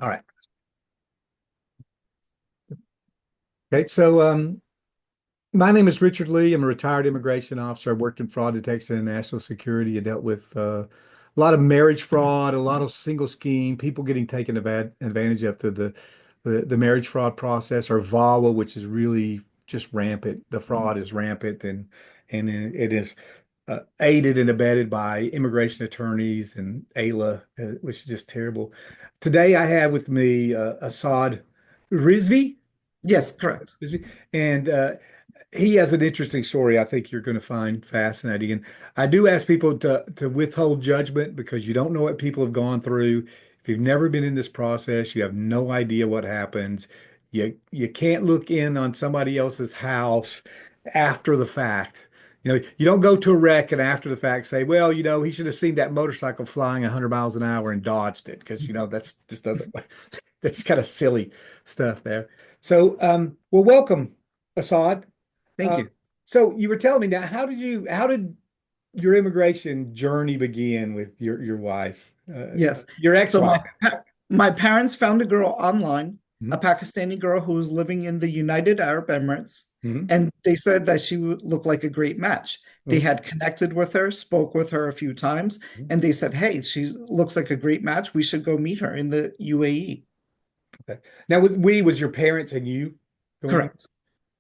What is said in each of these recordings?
All right. Okay. So, my name is Richard Lee. I'm a retired immigration officer. I worked in fraud detection and national security. I dealt with a lot of marriage fraud, a lot of single scheme, people getting taken advantage of through the marriage fraud process, or VAWA, which is really just rampant. The fraud is rampant, and it is aided and abetted by immigration attorneys and AILA, which is just terrible. Today, I have with me Assad Rizvi. Yes, correct. Rizvi, and he has an interesting story I think you're going to find fascinating. And I do ask people to withhold judgment because you don't know what people have gone through. If you've never been in this process, you have no idea what happens. You can't look in on somebody else's house after the fact. You don't go to a wreck and after the fact say, well, he should have seen that motorcycle flying 100 miles an hour and dodged it because, that's just doesn't, that's kind of silly stuff there. So, well, welcome, Assad. Thank Uh, you. so you were telling me now, how did your immigration journey begin with your wife, Yes. your So ex-wife? my parents found a girl online, a Mhm. Pakistani girl who was living in the United Arab Emirates, Mhm. and they said that she would look like a great match. They Mhm. had connected with her, spoke with her a few times, Mhm. and they said, "Hey, she looks like a great match. We should go meet her in the UAE." Okay. Now, with we was your parents and you going there? Correct.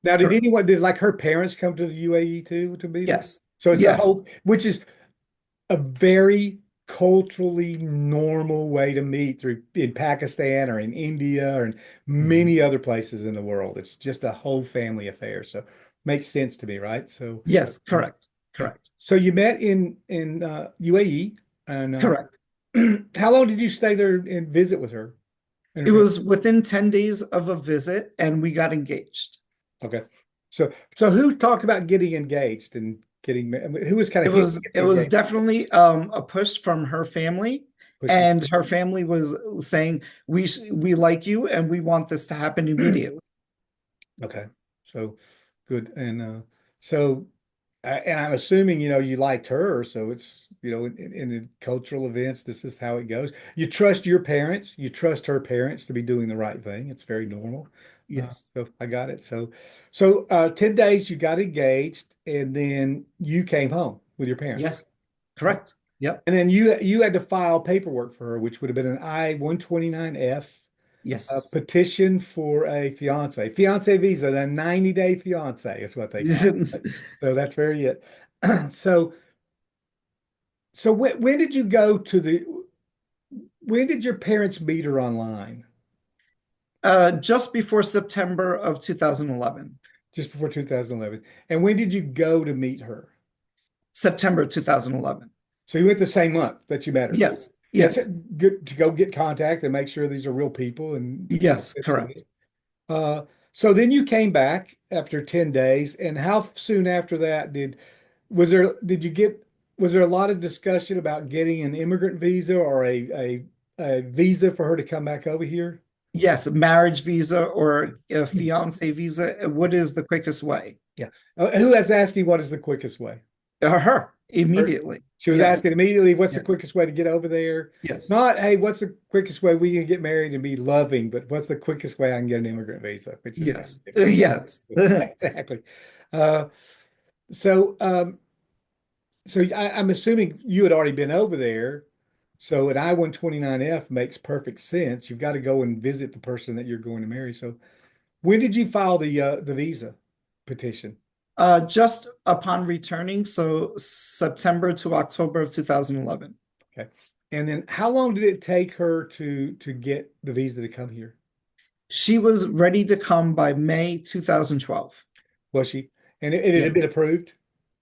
Now, Correct. did like her parents come to the UAE too to meet her? Yes. So it's a Yes. whole, which is a very culturally normal way to meet through in Pakistan or in India or in Mhm. many other places in the world. It's just a whole family affair. So makes sense to me, right? So Yes. uh, Correct. okay. Correct. So you met in UAE, and Correct. how long did you stay there and visit with her? It was within 10 days of a visit, and we got engaged. Okay. So who talked about getting engaged and who was kind It of was hinting at it the was engagement? definitely a push from her family, Pushing. and her family was saying we like you and we want this to happen immediately. Okay. So good. And so and I'm assuming, you liked her, so it's, in the cultural events, this is how it goes. You trust your parents, you trust her parents to be doing the right thing. It's very normal. Yes. So I got it. So 10 days you got engaged and then you came home with your parents. Yes. Okay. Correct. Yep. And then you had to file paperwork for her, which would have been an I-129F, a Yes. petition for a fiance visa, a 90-day fiance is what they call it. So that's very it. So so when did you go to the when did your parents meet her online? Just before September of 2011. Just before 2011. And when did you go to meet her? September 2011. So you went the same month that you met her. Yes. That's Yes. good to go get contact and make sure these are real people and Yes. it's Correct. so then you came back after 10 days, and how soon after that did you get was there a lot of discussion about getting an immigrant visa or a visa for her to come back over here? Yes. A marriage visa or a fiance visa. What is the quickest way? Yeah. Who was asking what is the quickest way? Her Or immediately. she was Yeah. asking immediately, what's the Yeah. quickest way to get over there? Yes. Not, hey, what's the quickest way we can get married and be loving, but what's the quickest way I can get an immigrant visa, which is kind Yes. of different. Yes. Exactly. Uh, so, I'm assuming you had already been over there. So an I-129F makes perfect sense. You've got to go and visit the person that you're going to marry. So when did you file the visa petition? Just upon returning, so September to October of 2011. Okay. And then how long did it take her to get the visa to come here? She was ready to come by May 2012. Was she? And it Yeah. had been approved?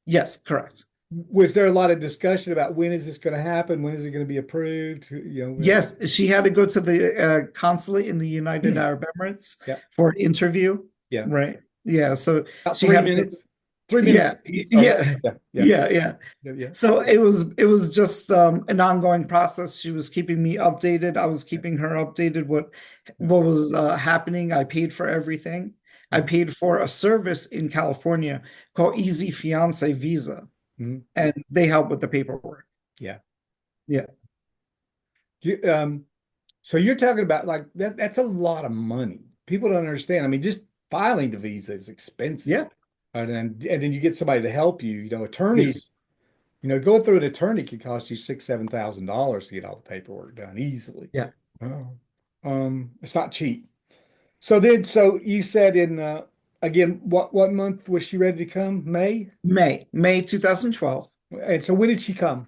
Yes, correct. Was there a lot of discussion about when is this going to happen? When is it going to be approved? Yes, she had to go to the consulate in the United Arab Emirates Yeah. for an interview, Yeah. right? Yeah, so About she three had to go. minutes. 3 minutes. Yeah, Oh, yeah, yeah. Yeah. yeah, yeah. Yeah. Yeah. So it was just an ongoing process. She was keeping me updated. I was keeping her updated Yeah. what was happening. I paid for everything. I Mhm. paid for a service in California called Easy Fiance Visa, Mhm. and they help with the paperwork. Yeah. Yeah. Do you- Um, So you're talking about like that's a lot of money. People don't understand. I mean, just filing the visa is expensive. Yeah, And then you get somebody to help you. yeah, Attorneys, going through an attorney could cost you $6,000, $7,000 to get all the paperwork done easily. yeah. Oh. It's not cheap. So you said in again, what month was she ready to come? May? May 2012. And so when did she come?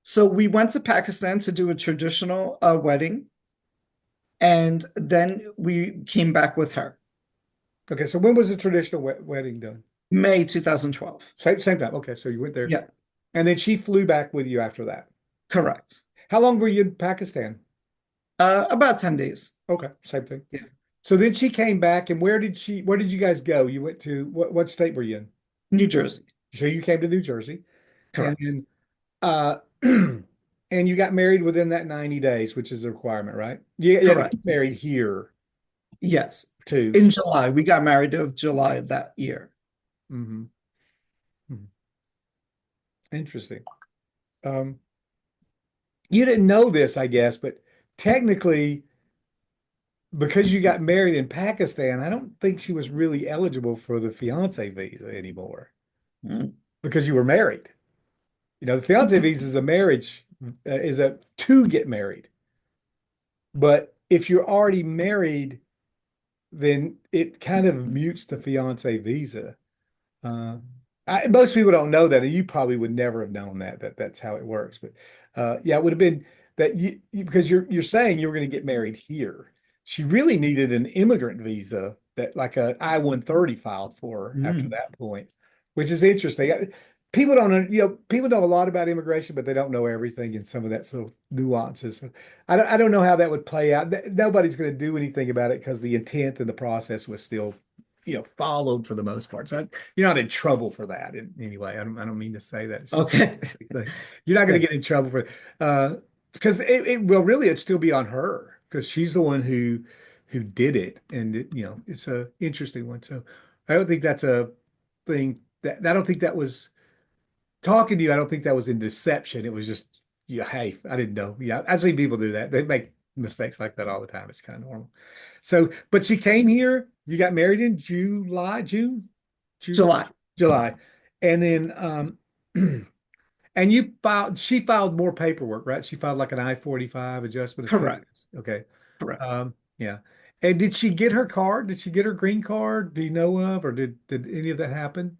So we went to Pakistan to do a traditional wedding, and then we came back with her. Okay, so when was the traditional wedding done? May 2012. Same time. Okay, so you went there. Yeah, And then she flew back with you after that. correct. How long were you in Pakistan? About 10 days. Okay, same thing. Yeah, So then she came back, and where did you guys go? You went to what state were you in? New Jersey. So you came to New Jersey, and Correct. then and you got married within that 90 days, which is a requirement, right? You had to Correct. get married here Yes. too. In July. We got married of July of that year. Hmm. Interesting. Um, you didn't know this, I guess, but technically, because you got married in Pakistan, I don't think she was really eligible for the fiance visa anymore Mm. because you were married. The fiance visa is a marriage, is a to get married. But if you're already married, then it kind of mutes the fiance visa. Uh, Most people don't know that, and you probably would never have known that's how it works. But yeah, it would have been that because you're saying you were going to get married here. She really needed an immigrant visa that like a I-130 filed for her after Mm. that point, which is interesting. People don't, people know a lot about immigration, but they don't know everything and some of that sort of nuances. So I don't know how that would play out. Nobody's going to do anything about it because the intent and the process was still followed for the most part. So you're not in trouble for that in any way. I don't mean to say that. It's just Okay. you're not going Yeah. to get in trouble for because it'd still be on her because she's the one who did it, and it's a interesting one. So I don't think that's a thing that I don't think that was talking to you. I don't think that was in deception. It was just yeah, hey, I didn't know. Yeah, I've seen people do that. They make mistakes like that all the time. It's kind of normal. So, but she came here. You got married in June, July. July, and then and she filed more paperwork, right? She filed like an I-45 adjustment of Correct. status. Okay. Correct. Yeah. And did she get her card? Did she get her green card? Do you know of, or did any of that happen?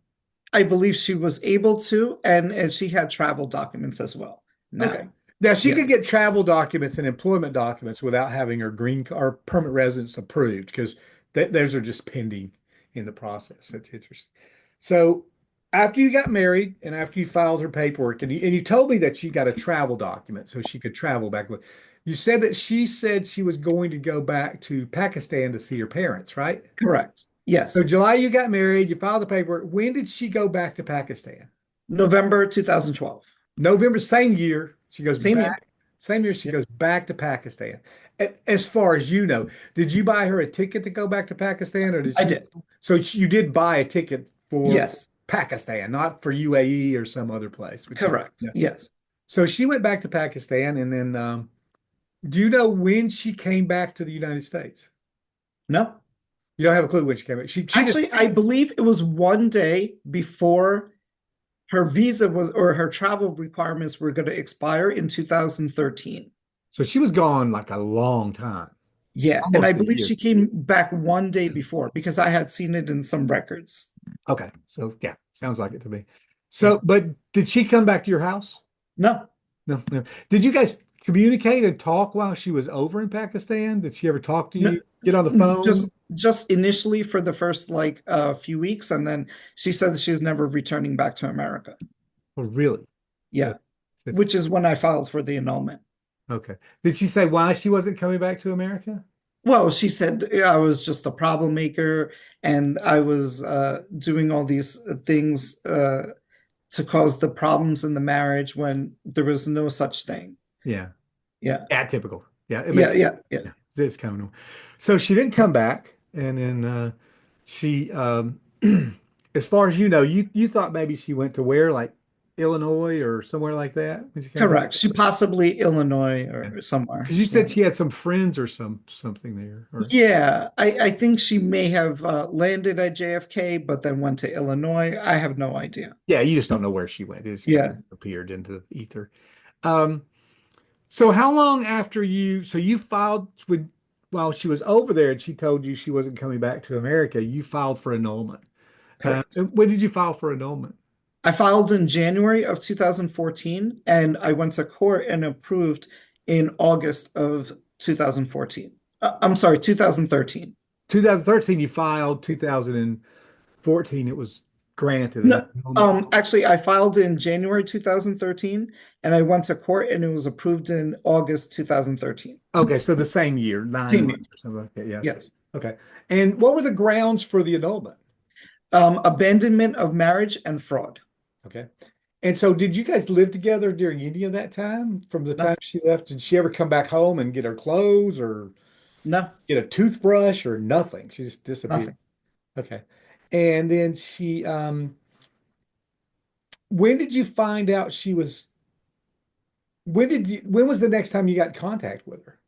I believe she was able to, and she had travel documents as well. Okay. Now, Now she yeah, could get travel documents and employment documents without having her green or permanent residence approved because those are just pending in the process. That's interesting. So after you got married and after you filed her paperwork and you told me that she got a travel document so she could travel back with, you said that she said she was going to go back to Pakistan to see her parents, right? correct. So Yes. July you got married, you filed the paperwork. When did she go back to Pakistan? November 2012. November, same year, she goes Same year. back. Same year, she Yeah, goes back to Pakistan. As far as you know, did you buy her a ticket to go back to Pakistan, or did I she? did. So you did buy a ticket for Yes. Pakistan, not for UAE or some other place. But Correct. yeah. Yes. So she went back to Pakistan, and then do you know when she came back to the United States? No. You don't have a clue when she came back. She just Actually, I believe it was one day before her visa was or her travel requirements were going to expire in 2013. so she was gone like a long time, Yeah, and I almost a believe year. she came back one day before because I had seen it in some records. Okay, so yeah, sounds like it to me. Yeah. So, but did she come back to your house? No, No, no. Did you guys communicate and talk while she was over in Pakistan? Did she ever talk to no, you? Get on the phone? just initially for the first like few weeks, and then she said she's never returning back to America. Oh, really? So, Yeah, so- which is when I filed for the annulment. okay. Did she say why she wasn't coming back to America? Well, she said I was just a problem maker and I was doing all these things to cause the problems in the marriage when there was no such thing. Yeah. Yeah, Yeah, typical. Yeah, it yeah, makes yeah, yeah. yeah, it's kind of normal. So she didn't come back, and then she as far as you know, you thought maybe she went to where? Like Illinois or somewhere like that when she came back? Correct. She possibly Illinois Yeah. or somewhere. Because you Yeah. said she had some friends or something there, or Yeah, I think she may have landed at JFK, but then went to Illinois. I have no idea. yeah, you just don't know where she went. It just kind of Yeah. appeared into the ether. Um, so how long after so you filed with while she was over there and she told you she wasn't coming back to America, you filed for annulment. Correct. When did you file for annulment? I filed in January of 2014 and I went to court and approved in August of 2014. I'm sorry, 2013. 2013 you filed, 2014 it was granted an No, annulment. actually, I filed in January 2013 and I went to court and it was approved in August 2013. Okay, so the same year, nine Same year. months or something like that. Yes. Yes. Okay. And what were the grounds for the annulment? Abandonment of marriage and fraud. Okay. And so did you guys live together during any of that time? From the No, time she left, did she ever come back home and get her clothes or no, get a toothbrush or nothing? She just disappeared. nothing. Okay. And then when did you find out when was the next time you got in contact with her?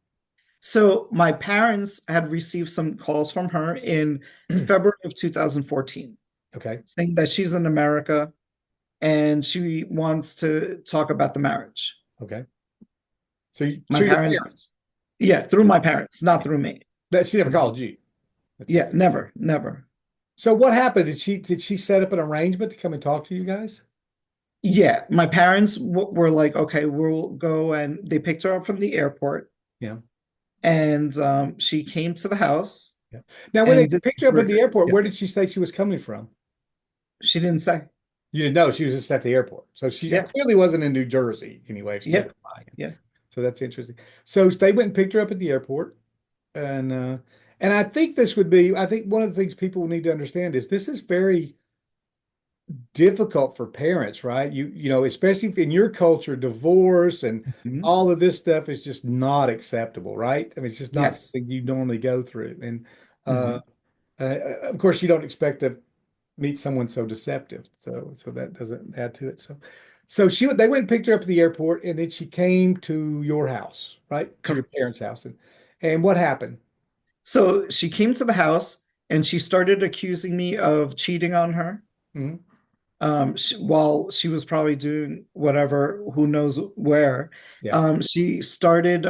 So my parents had received some calls from her in February of 2014 Okay. saying that she's in America and she wants to talk about the marriage. Okay. My So your parents, parents, yeah, through my parents, not through me. that she never called you. That's Yeah, okay. never, never. So what happened? Did she set up an arrangement to come and talk to you guys? Yeah, my parents were like, okay, we'll go, and they picked her up from the airport, Yeah. and she came to the house, Yeah. Now, when they and picked her up at the airport, yeah, where did she say she was coming from? she didn't say. You didn't know she was just at the airport. So she Yeah, clearly wasn't in New Jersey anyway if she yeah, kept flying. yeah. So that's interesting. So they went and picked her up at the airport. And I think I think one of the things people need to understand is this is very difficult for parents, right? Especially if in your culture, divorce and Mhm. all of this stuff is just not acceptable, right? I mean, it's just not Yes. something you normally go through. And uh, Hmm. of course, you don't expect to meet someone so deceptive. So that doesn't add to it. So they went and picked her up at the airport, and then she came to your house, right? To your Correct. parents' house. And what happened? So she came to the house and she started accusing me of cheating on her Mhm. while she was probably doing whatever, who knows where. Yeah, She started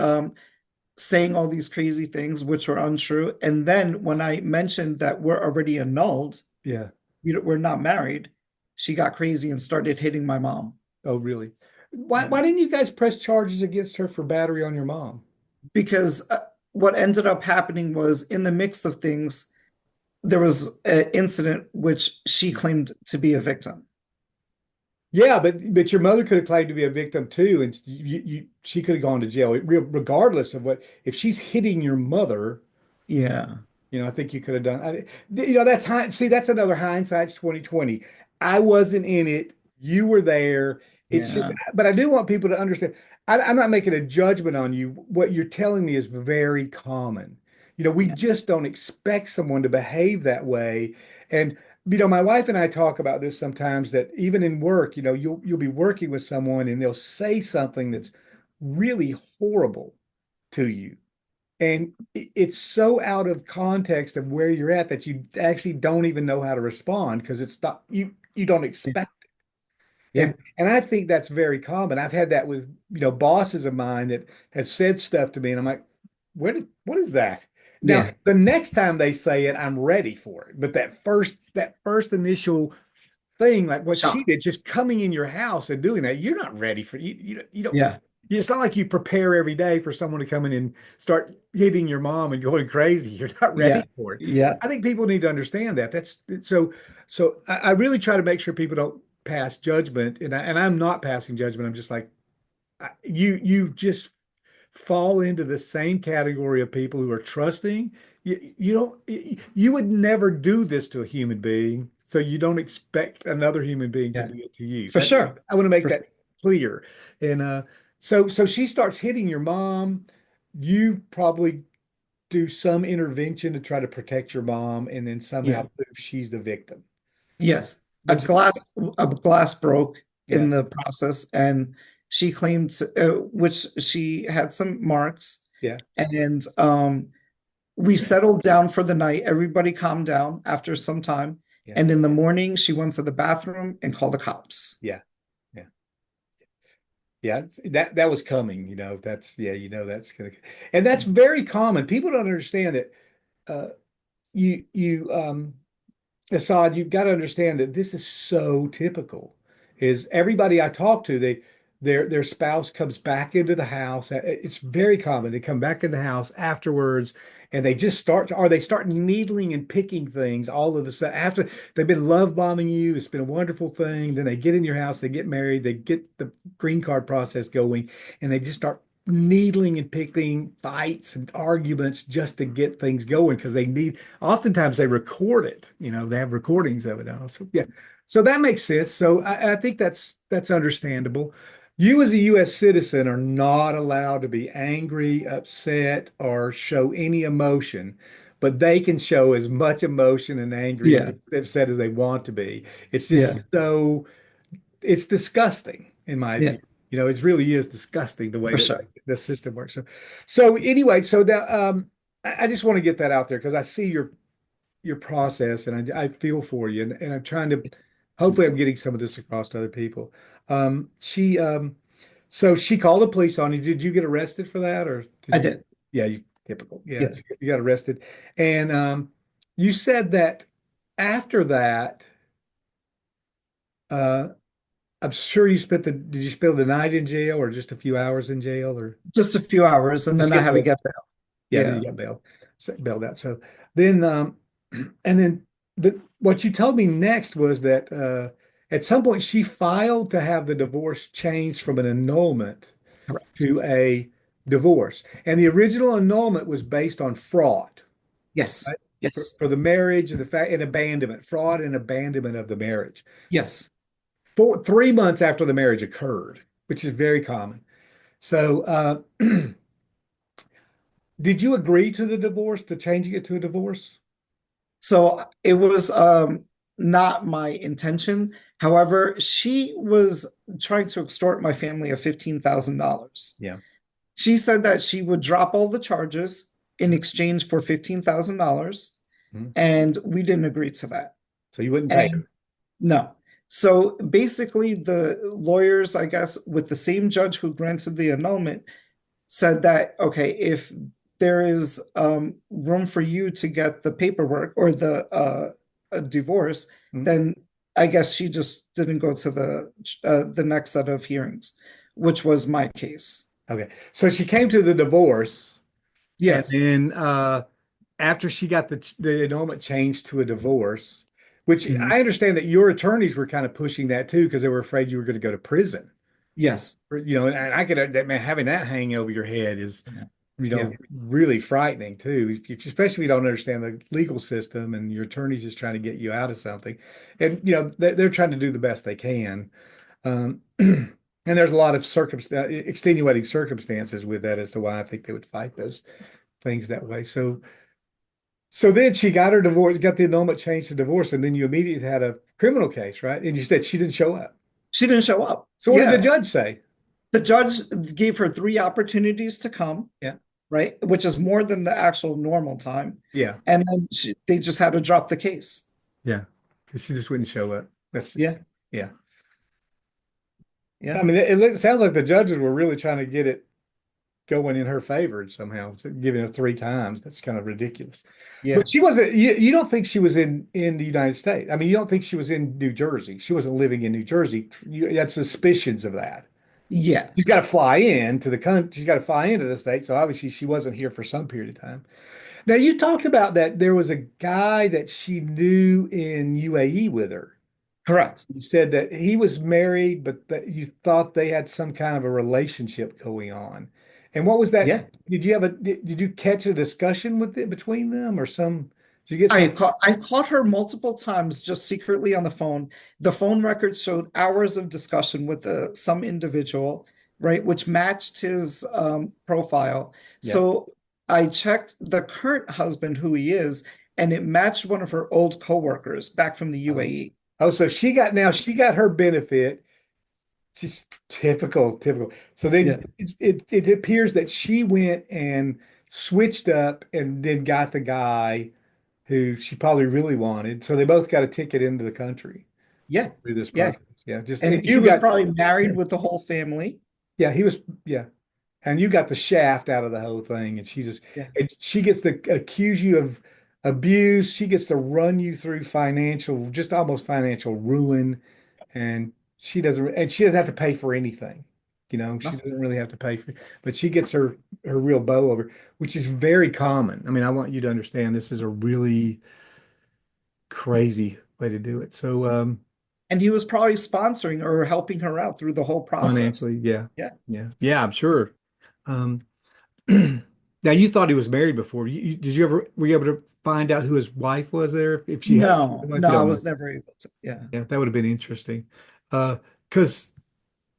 saying all these crazy things which were untrue. And then when I mentioned that we're already annulled, yeah. we're not married, she got crazy and started hitting my mom. Oh, really? Why Yeah. why didn't you guys press charges against her for battery on your mom? Because what ended up happening was in the mix of things, there was an incident which she claimed to be a victim. Yeah, but your mother could have claimed to be a victim too, and she could have gone to jail, regardless of what. If she's hitting your mother, Yeah. I think you could have done. See, that's another hindsight's 2020. I wasn't in it. You were there. It's just, Yeah. but I do want people to understand. I'm not making a judgment on you. What you're telling me is very common. We Yeah. just don't expect someone to behave that way. And my wife and I talk about this sometimes. That even in work, you'll be working with someone and they'll say something that's really horrible to you and it's so out of context of where you're at that you actually don't even know how to respond because it's not you don't expect it. Yeah. And I think that's very common. I've had that with, bosses of mine that have said stuff to me and I'm like, what is that? Now, Yeah. the next time they say it, I'm ready for it. But that first initial thing, like what she Shock. did, just coming in your house and doing that, you're not ready for you don't Yeah. it's not like you prepare every day for someone to come in and start hitting your mom and going crazy. You're not ready Yeah. for it. Yeah. I think people need to understand that. That's so I really try to make sure people don't pass judgment and I'm not passing judgment. I'm just like you just fall into the same category of people who are trusting. You don't you would never do this to a human being, so you don't expect another human being to Yeah. do it to you. For sure. I want to make For that clear. And so she starts hitting your mom. You probably do some intervention to try to protect your mom, and then somehow yeah. prove she's the victim. Yes. A But glass a glass broke Yeah. in the process, and she claimed, which she had some marks, Yeah. and we settled down for the night. Everybody calmed down after some time, Yeah. and in the morning, she went to the bathroom and called the cops. Yeah. Yeah. Yeah. That was coming, that's yeah, that's gonna and that's very common. People don't understand that you Assad, you've got to understand that this is so typical. Is everybody I talk to, their spouse comes back into the house. It's very common. They come back in the house afterwards and they just they start needling and picking things all of a sudden after they've been love bombing you. It's been a wonderful thing. Then they get in your house, they get married, they get the green card process going, and they just start needling and picking fights and arguments just to get things going because oftentimes they record it, they have recordings of it now. So yeah, so that makes sense. So I think that's understandable. You as a U.S. citizen are not allowed to be angry, upset, or show any emotion, but they can show as much emotion and angry and Yeah, upset as they want to be. It's just yeah, it's disgusting in my yeah, view. It really is disgusting the way for that sure. the system works. So anyway, so that I just want to get that out there because I see your process and I feel for you and I'm trying to hopefully I'm getting some of this across to other people. She so she called the police on you. Did you get arrested for that or did I you? did. Yeah, you typical. Yeah, Yeah, you got arrested. And you said that after that, uh, I'm sure did you spend the night in jail or just a few hours in jail or just a few hours, and just then I get had to bailed? get bail. Yeah, then you Yeah, got bailed out. So then, and then what you told me next was that at some point she filed to have the divorce changed from an annulment correct. to a divorce. And the original annulment was based on fraud, Yes, right? yes, For the marriage and the fact and abandonment, fraud and abandonment of the marriage. yes. 3 months after the marriage occurred, which is very common. So, did you agree to the divorce, to changing it to a divorce? So it was not my intention. However, she was trying to extort my family of $15,000. Yeah. She said that she would drop all the charges in exchange for $15,000, Mhm. and we didn't agree to that. So you wouldn't pay And her. no. So basically, the lawyers, I guess, with the same judge who granted the annulment, said that, okay, if there is room for you to get the paperwork or the a divorce, Mhm. then I guess she just didn't go to the next set of hearings, which was my case. Okay. So she came to the divorce, and Yes. then after she got the annulment changed to a divorce, which Mhm. I understand that your attorneys were kind of pushing that too because they were afraid you were going to go to prison. Yes. And I could that man having that hanging over your head is Yeah. really frightening too, especially if you don't understand the legal system and your attorney's just trying to get you out of something. And, they're trying to do the best they can. And there's a lot of extenuating circumstances with that as to why I think they would fight those things that way. So then she got her divorce, got the annulment changed to divorce, and then you immediately had a criminal case, right? And you said she didn't show up. She didn't show up. So what did the Yeah. judge say? The judge gave her three opportunities to come, Yeah, right? Which is more than the actual normal time. yeah, And then they just had to drop the case. yeah. Because she just wouldn't show up. That's Yeah. just, yeah. Yeah. I mean, it sounds like the judges were really trying to get it going in her favor somehow, so giving her 3 times. That's kind of ridiculous. Yeah. But she wasn't, you don't think she was in the United States. I mean, you don't think she was in New Jersey. She wasn't living in New Jersey. You had suspicions of that. Yeah. She's got to fly in to the country. She's got to fly into the state. So obviously she wasn't here for some period of time. Now you talked about that there was a guy that she knew in UAE with her. Correct. You said that he was married, but that you thought they had some kind of a relationship going on. And what was that? Yeah. Did you catch a discussion between them or did you get some? I caught her multiple times just secretly on the phone. The phone records showed hours of discussion with some individual, right, which matched his profile. Yeah. So I checked the current husband, who he is, and it matched one of her old coworkers back from the Oh, UAE. oh, so she got her benefit. just typical, typical. So then Yeah. it appears that she went and switched up and then got the guy who she probably really wanted. So they both got a ticket into the country Yeah. through this Yeah. process. Yeah, just and And he you was got probably married with the whole family. yeah, he was yeah. And you got the shaft out of the whole thing. Yeah. And she gets to accuse you of abuse. She gets to run you through financial, just almost financial ruin. And she doesn't have to pay for anything. You know, she Nothing. doesn't really have to pay for, but she gets her real bow over, which is very common. I mean, I want you to understand this is a really crazy way to do it. So, And he was probably sponsoring or helping her out through the whole process. financially, yeah, Yeah. yeah, I'm sure. Um, now you thought he was married before. Did you ever were you able to find out who his wife was there? If she had, No, if no, you I don't know, was never able to. Yeah. yeah, that would have been interesting. Because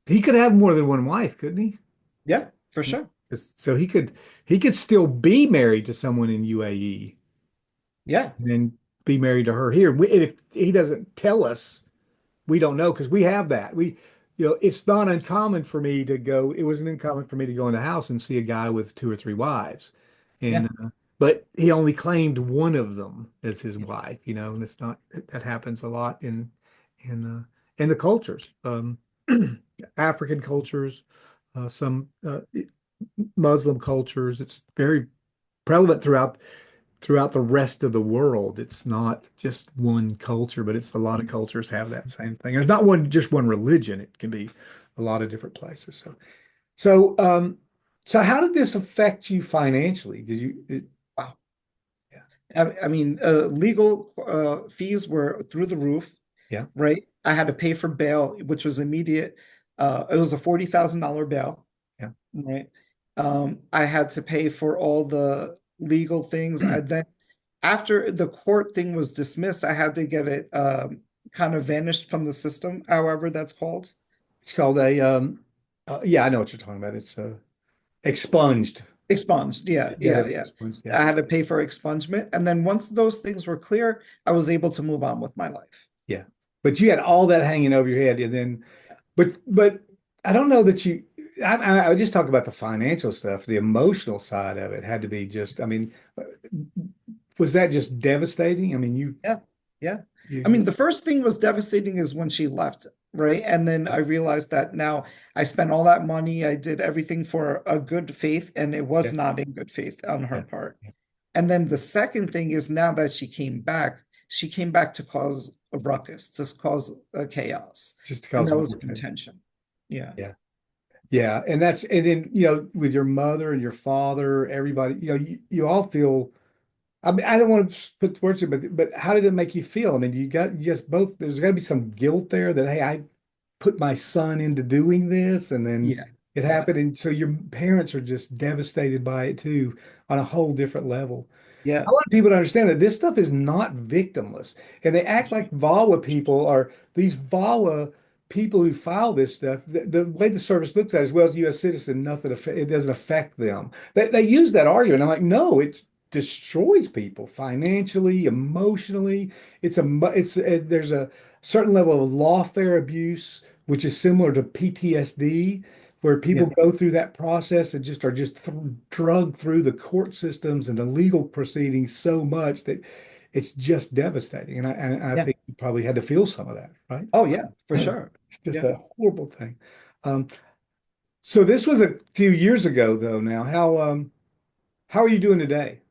he could have more than one wife, couldn't he? Yeah, for sure. So he could still be married to someone in UAE Yeah. and then be married to her here. If he doesn't tell us, we don't know because we have that. It's not uncommon for me to go. It wasn't uncommon for me to go in the house and see a guy with two or three wives, and Yeah. but he only claimed one of them as his wife. And it's not that happens a lot in the cultures, African cultures, some Muslim cultures. It's very prevalent throughout the rest of the world. It's not just one culture, but it's a lot of cultures have that same thing. There's not just one religion. It can be a lot of different places. So, so how did this affect you financially? Wow. Yeah, I mean, legal fees were through the roof, yeah, right? I had to pay for bail, which was immediate. It was a $40,000 bail, yeah. right? I had to pay for all the legal things. I then, after the court thing was dismissed, I had to get it kind of vanished from the system, however that's called. It's called yeah, I know what you're talking about. It's expunged. Expunged. Yeah, You had yeah, it yeah. expunged. Yeah, I had to pay for expungement. And then once those things were clear, I was able to move on with my life. yeah. But you had all that hanging over your head, and then but I don't know that you. I would just talk about the financial stuff. The emotional side of it had to be just. I mean, was that just devastating? I mean, Yeah, yeah. you I mean, just the first thing was devastating is when she left, right? And then I realized that now I spent all that money, I did everything for a good faith, and it was yeah, not in good faith on her yeah, part. yeah. And then the second thing is now that she came back to cause a ruckus, to cause a chaos. Just to And cause that more was her pain. intention. Yeah. Yeah, yeah, and then with your mother and your father, everybody, you all feel. I mean, I don't want to put words in, but how did it make you feel? I mean, you just both. There's got to be some guilt there that hey, I put my son into doing this, and then Yeah. it Yeah. happened, and so your parents are just devastated by it too, on a whole different level. Yeah. I want people to understand that this stuff is not victimless. And they act like VAWA people are these VAWA people who file this stuff. The way the service looks at it, as well as U.S. citizen, it doesn't affect them. They use that argument. I'm like, no, it destroys people financially, emotionally. There's a certain level of lawfare abuse, which is similar to PTSD where people Yeah. go through that process and just are just drugged through the court systems and the legal proceedings so much that it's just devastating. And I Yeah. think you probably had to feel some of that, right? Oh, yeah, for sure. Just Yeah. a horrible thing. Um, so this was a few years ago, though. Now, how are you doing today?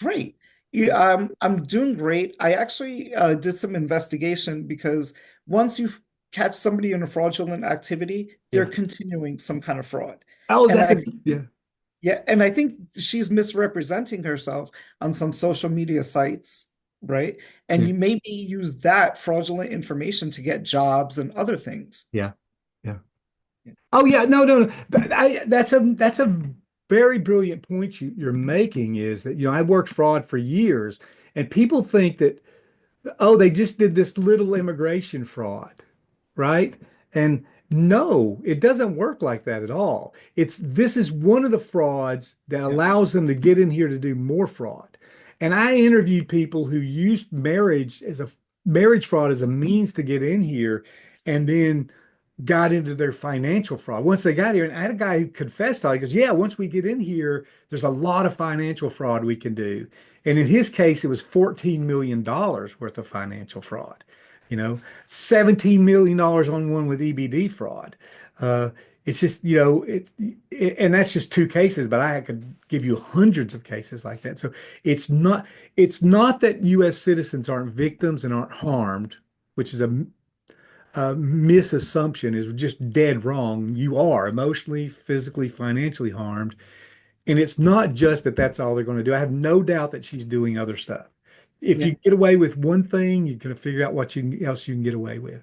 Great. Yeah, I'm doing great. I actually did some investigation because once you catch somebody in a fraudulent activity, they're yeah. continuing some kind of fraud. Oh, And that's I a think, yeah, yeah, and I think she's misrepresenting herself on some social media sites, right? And yeah, you maybe use that fraudulent information to get jobs and other things. yeah, yeah. Yeah. Oh yeah, no, no, no. That's a very brilliant point you're making is that I worked fraud for years and people think that oh they just did this little immigration fraud, right? And no, it doesn't work like that at all. This is one of the frauds that Yeah. allows them to get in here to do more fraud. And I interviewed people who used marriage fraud as a means to get in here and then got into their financial fraud. Once they got here, and I had a guy who confessed all, he goes, yeah, once we get in here, there's a lot of financial fraud we can do. And in his case, it was $14 million worth of financial fraud, you know, $17 million on one with EBD fraud. Uh, it's just, and that's just two cases, but I could give you hundreds of cases like that. So it's not, it's not that U.S. citizens aren't victims and aren't harmed, which is a misassumption is just dead wrong. You are emotionally, physically, financially harmed. And it's not just that that's all they're going to do. I have no doubt that she's doing other stuff. If Yeah, you get away with one thing, you can figure out else you can get away with.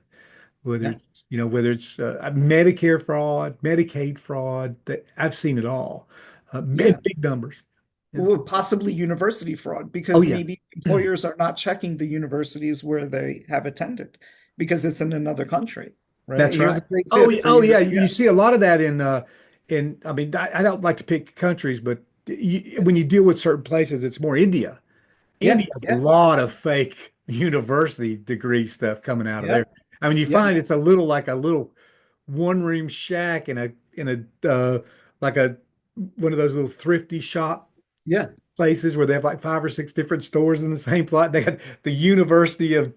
Whether yeah, it's, whether it's Medicare fraud, Medicaid fraud, that I've seen it all. yeah. Big numbers. Yeah. Well, possibly university fraud Oh because yeah. maybe employers are not checking the universities where they have attended because it's in another country, right? That's Here's right. a great Oh, fit for oh you. yeah. You Yeah, see a lot of that I mean, I don't like to pick countries, but when you deal with certain places, it's more India. yeah, India has a yeah, lot of fake university degree stuff coming out of yeah, there. I mean, you yeah, find it's a little like a little one room shack in a like a one of those little thrifty shop yeah. places where they have like five or six different stores in the same plot. They got the University of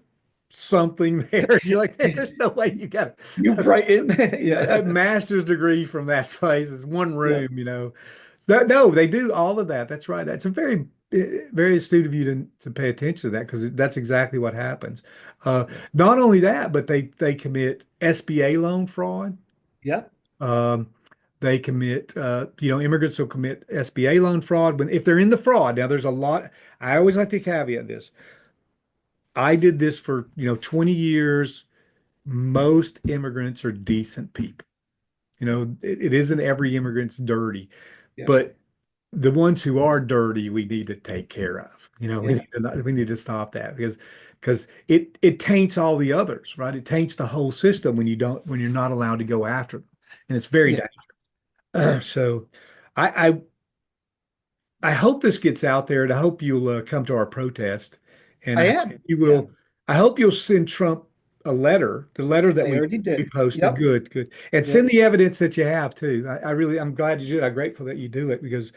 something there. You're like, there's no way you got New a, Brighton. Yeah, a master's degree from that place. It's one yeah, room. No, they do all of that. That's right. That's a very astute of you to pay attention to that because that's exactly what happens. Uh, yeah, Not only that, but they commit SBA loan fraud. yeah, Um, they commit, immigrants will commit SBA loan fraud when if they're in the fraud. Now, there's a lot. I always like to caveat this. I did this for 20 years. Most immigrants are decent people. It isn't every immigrant's dirty, yeah, but the ones who are dirty, we need to take care of. yeah, We need to stop that because it taints all the others, right? It taints the whole system when you're not allowed to go after them, and it's very yeah. dangerous. So, I I hope this gets out there, and I hope you'll come to our protest, and I I hope am. you Yeah, will. I hope you'll send Trump a letter, the letter that I already we did. posted. Yep, Good, good, and yep, send the evidence that you have too. I'm glad you did. I'm grateful that you do it because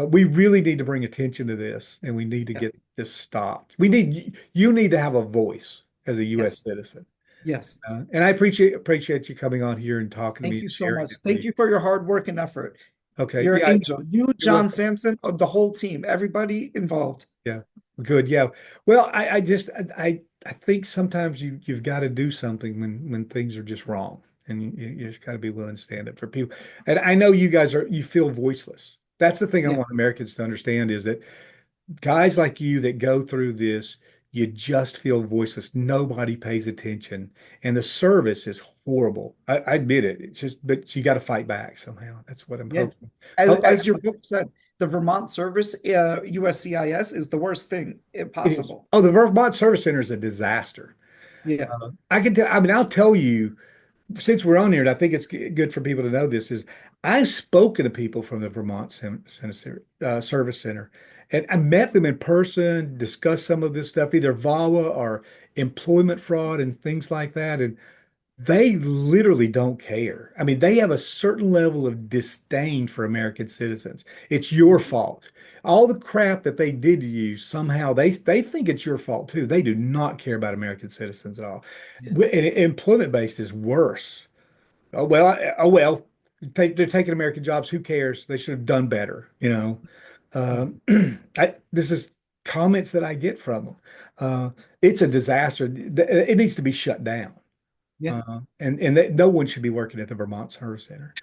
we really need to bring attention to this, and we need to yeah, get this stopped. You need to have a voice as a U.S. yes, citizen, yes. and I appreciate you coming on here and talking to me Thank and you so sharing much. it with Thank me. you for your hard work and effort. Okay, You're an yeah, angel. You, you're John welcome. Sampson, the whole team, everybody involved. Yeah. Good. Yeah. Well, I think sometimes you've got to do something when things are just wrong, and you just got to be willing to stand up for people. And I know you feel voiceless. That's the thing I Yeah, want Americans to understand is that guys like you that go through this, you just feel voiceless. Nobody pays attention, and the service is horrible. I admit it. It's just, but you got to fight back somehow. That's what I'm yeah. hoping. Hope I, As your book said, the Vermont Service, USCIS, is the worst thing it is. possible. Oh, the Vermont Service Center is a disaster. Yeah. I can tell, I mean, I'll tell you, since we're on here, and I think it's good for people to know this, is I've spoken to people from the Vermont Service Center, and I met them in person, discussed some of this stuff, either VAWA or employment fraud and things like that. And they literally don't care. I mean, they have a certain level of disdain for American citizens. It's your fault. All the crap that they did to you, somehow they think it's your fault too. They do not care about American citizens at all. Yeah. And employment based is worse. Oh well, they're taking American jobs. Who cares? They should have done better. Um, this is comments that I get from them. It's a disaster. It needs to be shut down. Yeah. And no one should be working at the Vermont Service Center.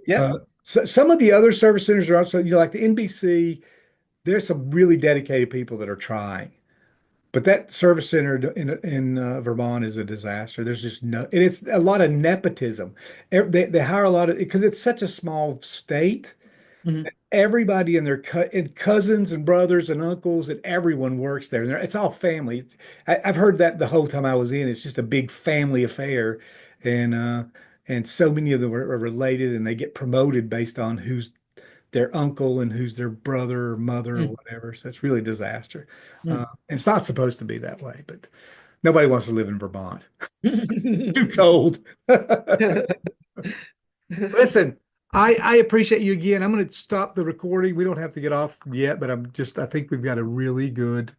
Yeah. So some of the other service centers are also, like the NBC, there's some really dedicated people that are trying. But that service center in Vermont is a disaster. There's just no, and it's a lot of nepotism. They hire a lot of, because it's such a small state. Mhm. Everybody and their cousins and brothers and uncles and everyone works there. It's all family. I've heard that the whole time I was in. It's just a big family affair, and uh, and so many of them are related, and they get promoted based on who's their uncle and who's their brother or mother or Mm, whatever. So it's really a disaster. mm. And it's not supposed to be that way, but Nobody wants to live in Vermont. Too cold. Listen, I appreciate you again. I'm going to stop the recording. We don't have to get off yet, but I think we've got a really good